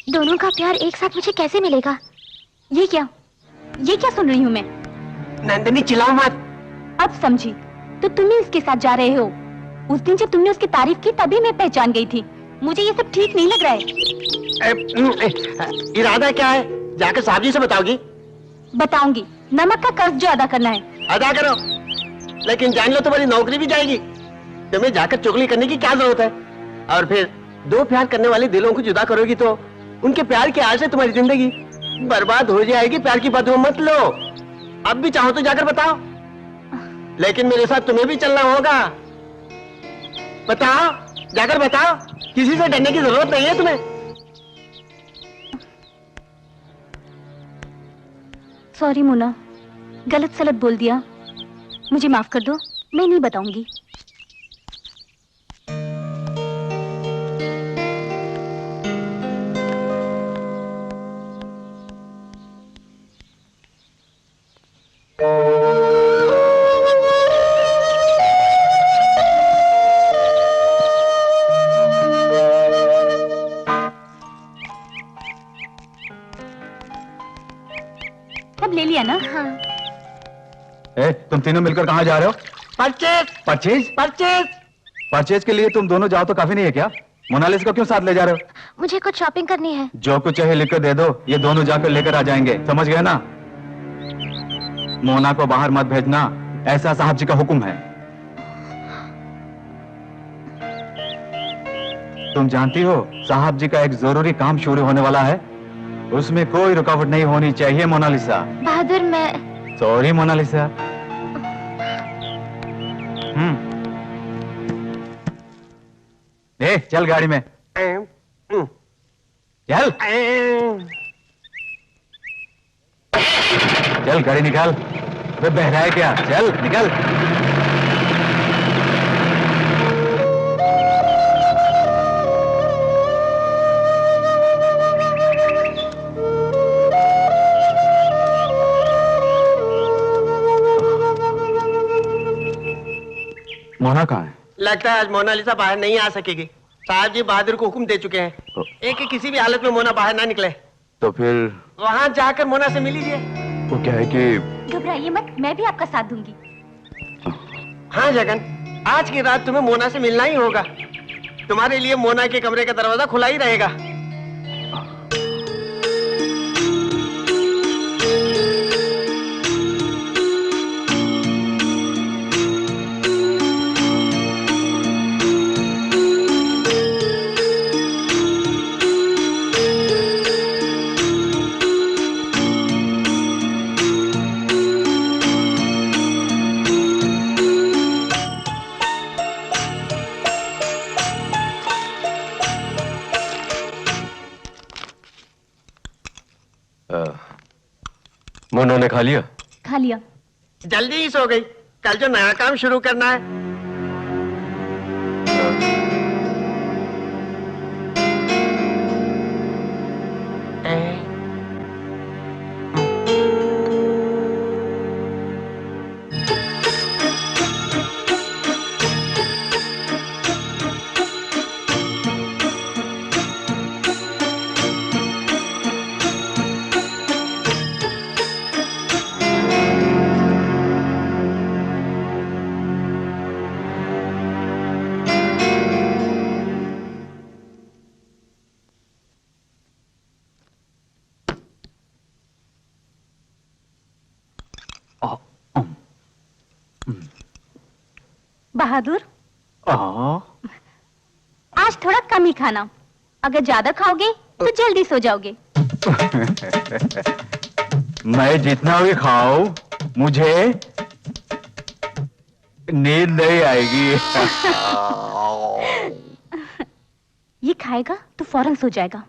दोनों का प्यार एक साथ मुझे कैसे मिलेगा? ये क्या सुन रही हूँ मैं? नंदिनी चिल्लाओ मत। अब समझी, तो तुम ही इसके साथ जा रहे हो। उस दिन जब तुमने उसकी तारीफ की तभी मैं पहचान गई थी। मुझे ये सब ठीक नहीं लग रहा है। इरादा क्या है? जाकर साहब जी से बताओगी? बताऊंगी, नमक का कर्ज जो अदा करना है अदा करो, लेकिन जान लो तुम्हारी नौकरी भी जाएगी। तुम्हें जाकर चुगली करने की क्या जरूरत है? और फिर दो प्यार करने वाले दिलों को जुदा करोगी तो उनके प्यार की आड़ से तुम्हारी जिंदगी बर्बाद हो जाएगी। प्यार की बदुआ मत लो। अब भी चाहो तो जाकर बताओ, लेकिन मेरे साथ तुम्हें भी चलना होगा। बताओ, जाकर बताओ। किसी से डरने की जरूरत नहीं है तुम्हें। सॉरी मोना, गलत सलत बोल दिया, मुझे माफ कर दो। मैं नहीं बताऊंगी। सब ले लिया ना? हाँ। ए, तुम तीनों मिलकर कहाँ जा रहे हो? Purchase purchase? परचेज। परचेज के लिए तुम दोनों जाओ तो काफी नहीं है क्या? मोनालिसा को क्यों साथ ले जा रहे हो? मुझे कुछ शॉपिंग करनी है। जो कुछ चाहे लिख कर दे दो, ये दोनों जाकर लेकर आ जाएंगे, समझ गए ना? मोना को बाहर मत भेजना, ऐसा साहब जी का हुक्म है। तुम जानती हो साहब जी का एक जरूरी काम शुरू होने वाला है, उसमें कोई रुकावट नहीं होनी चाहिए। मोनालिसा। बहादुर, मैं सॉरी मोनालिसा। ए, चल गाड़ी में चल। चल गाड़ी निकाल। वे बहरा है क्या? चल निकल। मोना कहाँ है? लगता है आज मोनालिसा बाहर नहीं आ सकेगी। साहब जी बहादुर को हुक्म दे चुके हैं एक कि किसी भी हालत में मोना बाहर ना निकले। तो फिर वहां जाकर मोना से मिल लीजिए। वो क्या है कि घबराइए मत, मैं भी आपका साथ दूंगी। हाँ जगन, आज की रात तुम्हें मोना से मिलना ही होगा। तुम्हारे लिए मोना के कमरे का दरवाजा खुला ही रहेगा। मोना ने खा लिया? खा लिया। जल्दी ही सो गई। कल जो नया काम शुरू करना है बहादुर, हाँ। आज थोड़ा कम ही खाना। अगर ज्यादा खाओगे तो जल्दी सो जाओगे। मैं जितना भी खाऊं मुझे नींद नहीं आएगी। ये खाएगा तो फौरन सो जाएगा।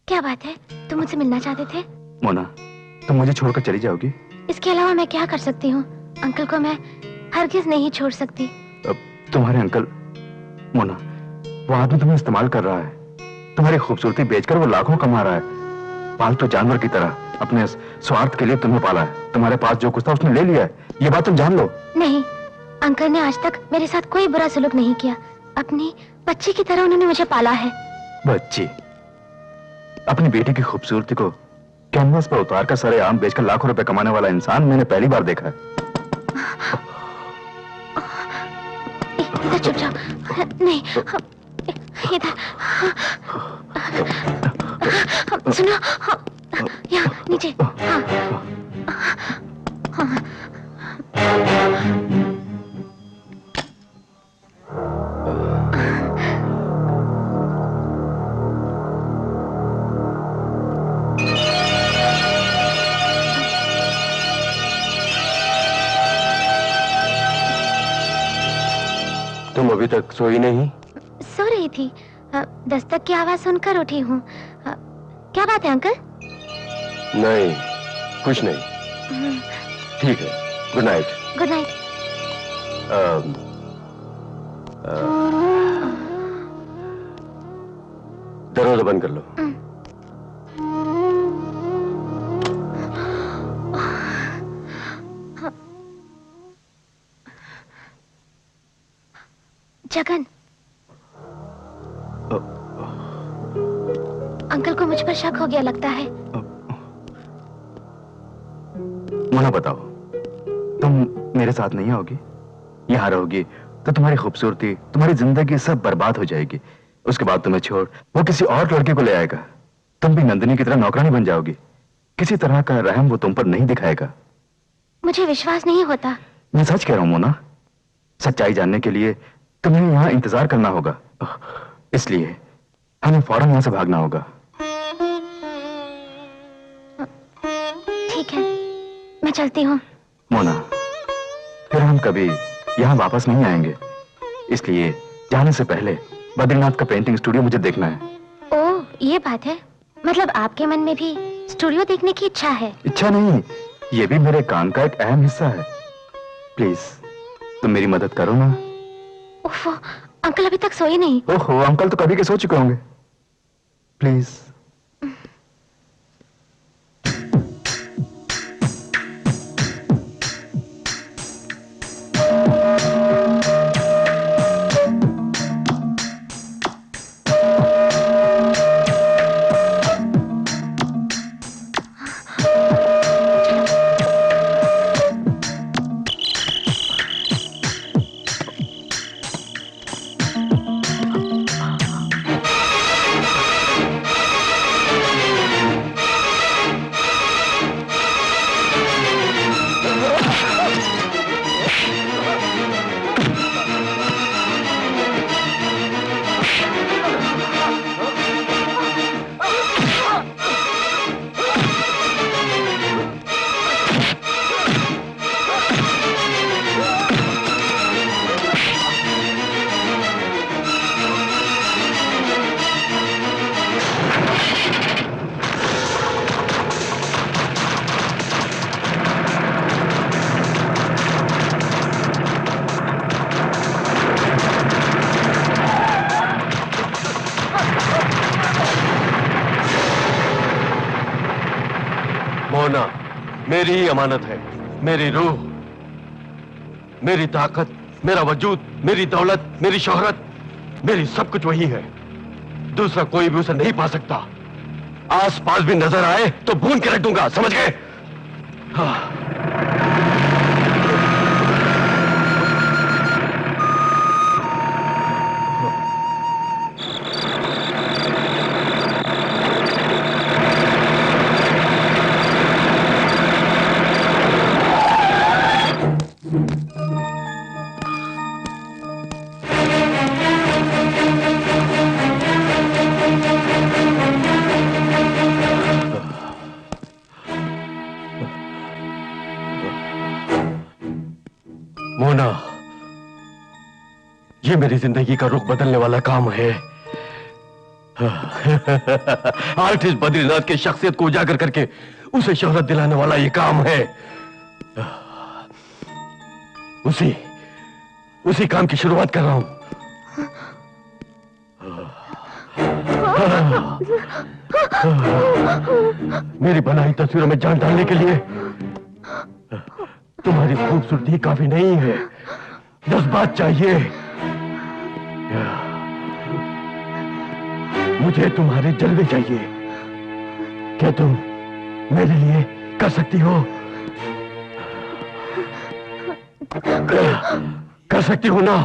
क्या बात है, तुम मुझसे मिलना चाहते थे? मोना, तुम मुझे छोड़कर चली जाओगी? इसके अलावा मैं क्या कर सकती हूँ? अंकल को मैं हरगिज नहीं छोड़ सकती। तुम्हारे अंकल, मोना, वो आदमी तुम्हें इस्तेमाल कर रहा है। तुम्हारी खूबसूरती बेचकर वो लाखों कमा रहा है। पालतू जानवर की तरह अपने स्वार्थ के लिए तुम्हें पाला है। तुम्हारे पास जो कुछ था उसने ले लिया है, ये बात तुम जान लो। नहीं, अंकल ने आज तक मेरे साथ कोई बुरा सलूक नहीं किया। अपनी बच्ची की तरह उन्होंने मुझे पाला है। बच्ची? अपनी बेटी की खूबसूरती को कैनवास पर उतार कर सारे आम बेचकर लाखों रुपए कमाने वाला इंसान मैंने पहली बार देखा है। इधर छुप जाओ। नहीं, इधर सुनो, यहाँ नीचे। हाँ। तुम अभी तक सोई नहीं? सो रही थी, दस्तक की आवाज सुनकर उठी हूँ। क्या बात है अंकल? नहीं, कुछ नहीं। ठीक है, गुड नाइट। Good night. दरवाजा बंद कर लो। जगन, अंकल को मुझ पर शक हो गया लगता है। मोना, बताओ, तुम मेरे साथ नहीं आओगी? यहाँ रहोगी तो तुम्हारी खूबसूरती, तुम्हारी जिंदगी सब बर्बाद हो जाएगी। उसके बाद तुम्हें छोड़ वो किसी और लड़के को ले आएगा। तुम भी नंदिनी की तरह नौकरानी बन जाओगी। किसी तरह का रहम वो तुम पर नहीं दिखाएगा। मुझे विश्वास नहीं होता। मैं सच कह रहा हूं मोना। सच्चाई जानने के लिए तुम्हें यहाँ इंतजार करना होगा, इसलिए हमें फौरन यहाँ से भागना होगा। ठीक है, मैं चलती हूँ। मोना, फिर हम कभी यहाँ वापस नहीं आएंगे, इसलिए जाने से पहले बद्रीनाथ का पेंटिंग स्टूडियो मुझे देखना है। ओह, ये बात है। मतलब आपके मन में भी स्टूडियो देखने की इच्छा है? इच्छा नहीं, ये भी मेरे काम का एक अहम हिस्सा है। प्लीज तुम मेरी मदद करो ना। ओफो, अंकल अभी तक सोए नहीं। ओहो, अंकल तो कभी के सो चुके होंगे। प्लीज। मेरी ही अमानत है। मेरी रूह, मेरी ताकत, मेरा वजूद, मेरी दौलत, मेरी शोहरत, मेरी सब कुछ वही है। दूसरा कोई भी उसे नहीं पा सकता। आस पास भी नजर आए तो भून के रख दूंगा, समझ गए? हाँ। मोना, ये मेरी जिंदगी का रुख बदलने वाला काम है। आर्टिस्ट बद्रीनाथ की शख्सियत को उजागर करके उसे शोहरत दिलाने वाला ये काम है। उसी काम की शुरुआत कर रहा हूं। मेरी बनाई तस्वीरों में जान डालने के लिए तुम्हारी खूबसूरती काफी नहीं है, जज्बात चाहिए। मुझे तुम्हारे जलवे चाहिए। क्या तुम मेरे लिए कर सकती हो? कर सकती हो ना?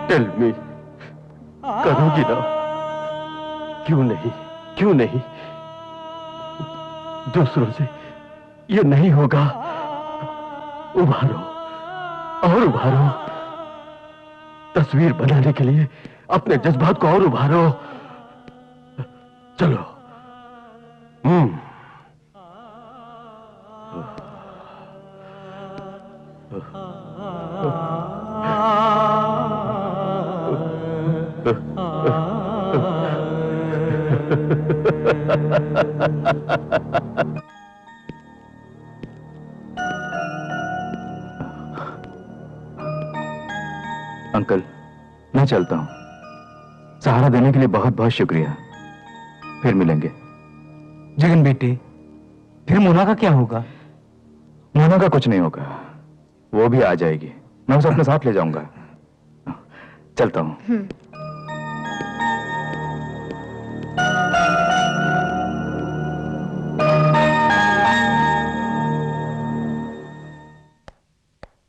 टेल मी, करोगी ना? क्यों नहीं, क्यों नहीं? दूसरों से ये नहीं होगा। उभारो और उभारो। तस्वीर बनाने के लिए अपने जज्बात को और उभारो। चलो। अंकल, मैं चलता हूं। सहारा देने के लिए बहुत बहुत शुक्रिया। फिर मिलेंगे। जगन बेटे, फिर मोना का क्या होगा? मोना का कुछ नहीं होगा, वो भी आ जाएगी। मैं उसे अपने साथ ले जाऊंगा। चलता हूं।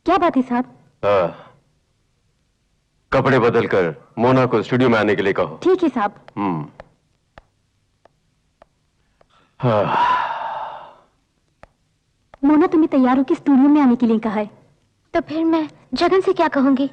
क्या बात है साहब? कपड़े बदलकर मोना को स्टूडियो में आने के लिए कहो। ठीक है साहब। मोना तुम्हें तैयार होकर स्टूडियो में आने के लिए कहा है। तो फिर मैं जगन से क्या कहूंगी?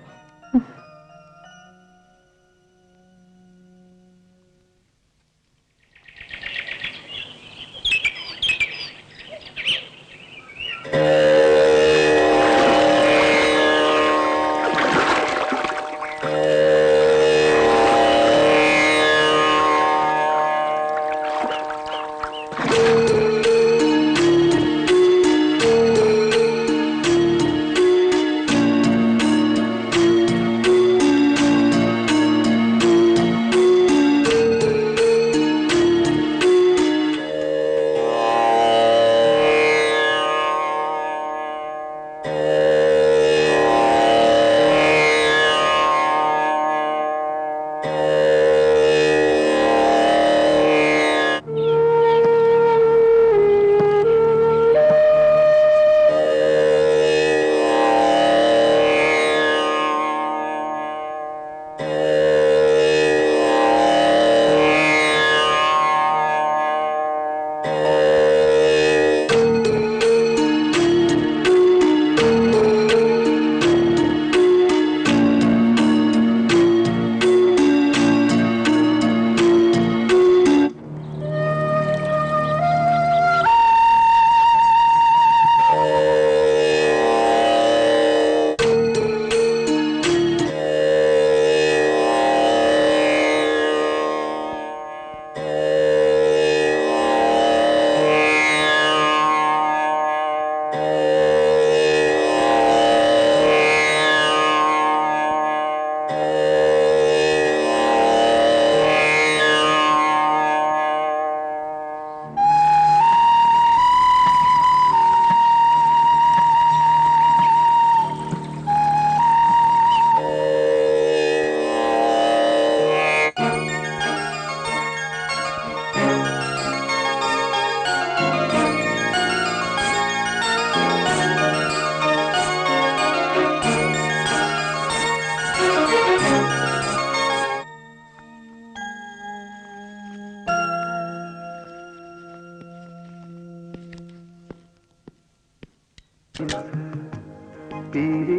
पीरी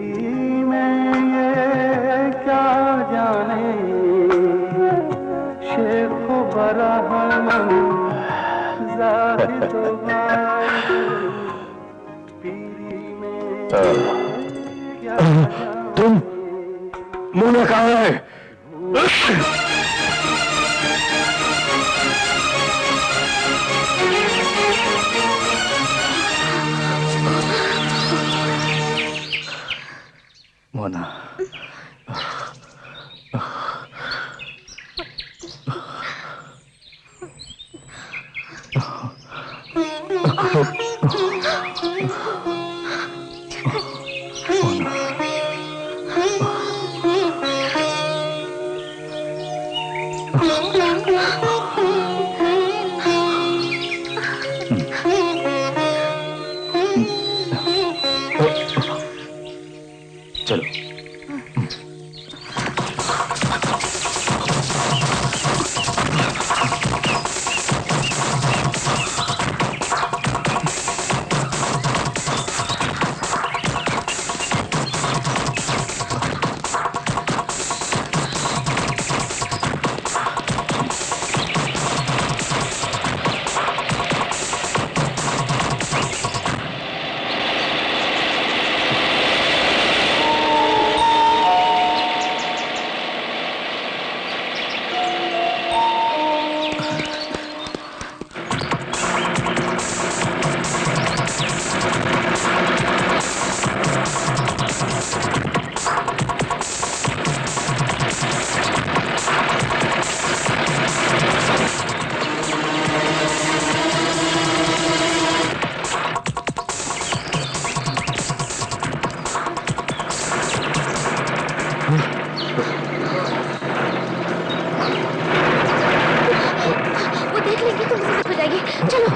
में ये क्या जाने शेख बरहमन जाहिद पीरी में क्या तुम मुन्ना कहाँ है? मोना, चलो। वो देख लेंगे तो मुसीबत हो जाएगी। चलो